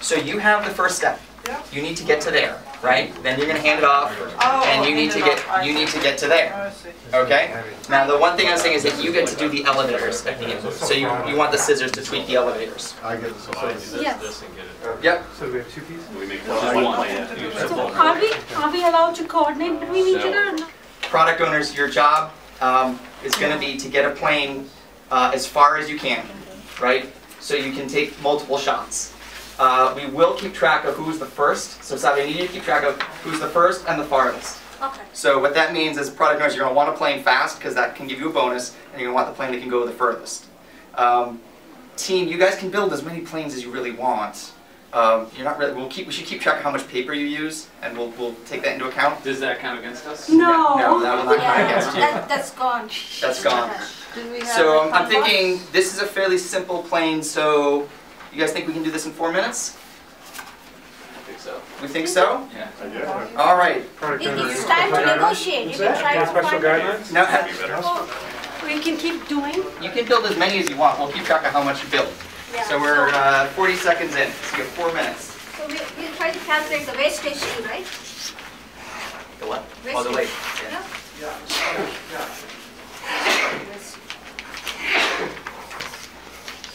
So you have the first step. Yeah. You need to get to there, right? Then you're going to hand it off, and you need to get to there. Okay? Now the one thing I was saying is that you get to do the elevators at the end. So you want the scissors to tweak the elevators. I get this. Yes. Yep. So we have two pieces? We make one. So are we allowed to coordinate between each other or not? Product owners, your job is going to be to get a plane as far as you can, right? So you can take multiple shots. We will keep track of who's the first. So Savi, I need you to keep track of who's the first and the farthest. Okay. So what that means as a product owner is you're going to want a plane fast because that can give you a bonus, and you're going to want the plane that can go the furthest. Team, you guys can build as many planes as you really want. You're not really. We should keep track of how much paper you use, and we'll take that into account. Does that count against us? No. No, that will not count against you. That's gone. That's gone. So I'm thinking this is a fairly simple plane. So you guys think we can do this in 4 minutes? I think so. We think so? Yeah. All right. It's time to negotiate. You can try to Special find guidelines? No, We can keep doing. you can build as many as you want. We'll keep track of how much you build. Yeah. So we're 40 seconds in. So you have 4 minutes. So we try to calculate the wastage too, right? The what? Oh, the weight. Yeah.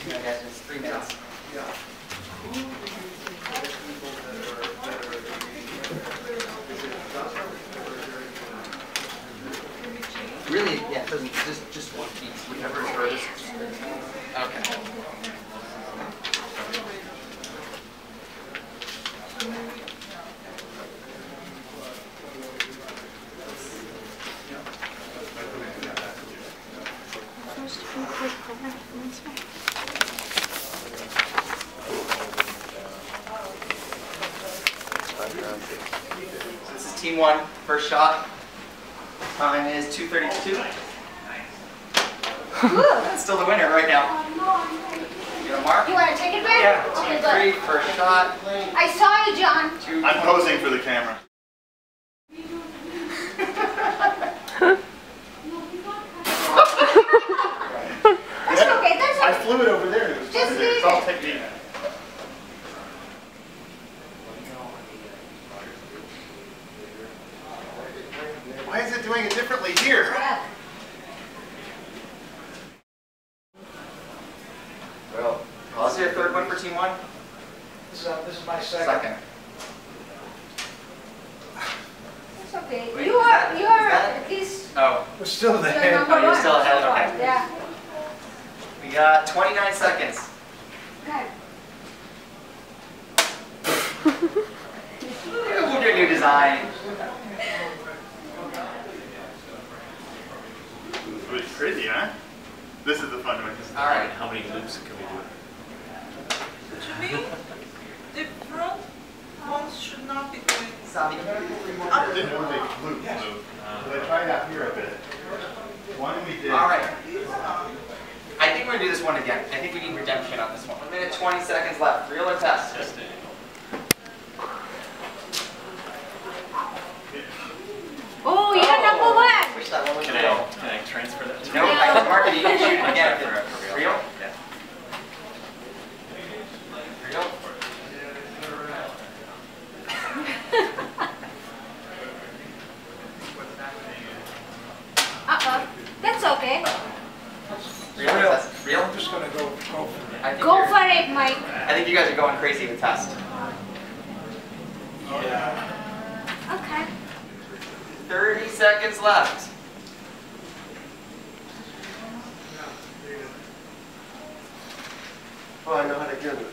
You guys, it's 3 minutes. Really, yeah, it doesn't, just one piece, whichever is furthest. Okay. This is team one, first shot. Time is 2:32. That's still the winner right now. You got a mark? You want to take it back? Yeah. Okay, Team good. 3, first shot. I saw you, John. I'm posing for the camera. That's okay. That's I okay. flew it over there. It was Just over there. leave It's all it. technique. Why is it doing it differently here? Yeah. Well, I'll say a third one for team one. This is my second. It's okay. Wait, you is are that- at least Oh, We're still you're there. number Oh, you're one still ahead, so far. okay. Yeah. we got 29 seconds. Okay. Look at new design. It's crazy, huh? This is the fun one. All right. How many loops can we do? To me, the front ones should not be doing. Savi. I didn't know they flew. But I tried out here a bit. One we did. All right. I think we're gonna do this one again. I think we need redemption on this one. 1 minute 20 seconds left. Real or test? Testing. Oh, you're number one. Wish that one was Can real. I transfer that to No, I can mark it. You can shoot it again. For Real? Yeah. Real? That's okay. Real? Test? Real? I'm just gonna go for it. I think Go you're- for it, Mike. I think you guys are going crazy with test. Okay. 30 seconds left. Oh, I know how to get it.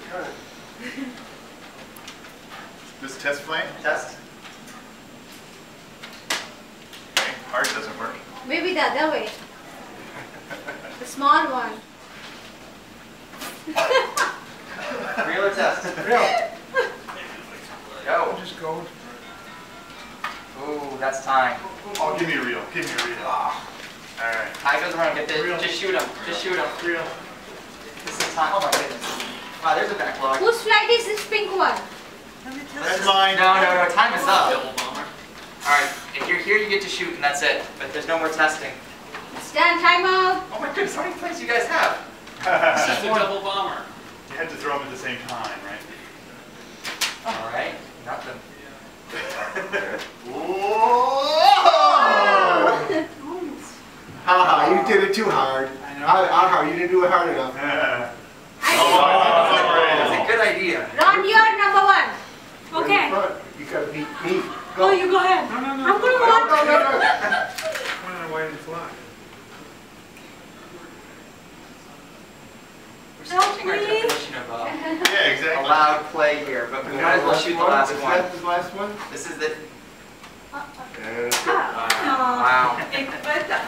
This test flame? Test. Okay. Ours doesn't work. Maybe the other way. The small one. Real or test? Real. Go. Just go. Ooh, that's time. Oh, give me a reel. Give me a reel. All right. Tie goes around. Get the. Real. Just shoot him. Just shoot him. Reel. This is time. Oh my goodness. Wow, there's a backlog. Whose flight is this pink one? That's mine. No, time is up. Double bomber. Alright, if you're here, you get to shoot, and that's it. But there's no more testing. Stand time out. Oh my goodness, how many planes do you guys have? This is the double bomber. You had to throw them at the same time, right? them. Haha, you did it too hard. Haha, you didn't do it hard enough. That's a good idea. Ron, you are number one. You're in Okay. front. You gotta beat me. Oh, you go ahead. No, no, no. I'm gonna No, watch. no, no, no. Why didn't fly? We're switching our please. definition of Yeah, exactly. allowed play here, but we might as well shoot the last Is one. that the last one? This is the. And it's good. Ah. Wow. Ik weet dat.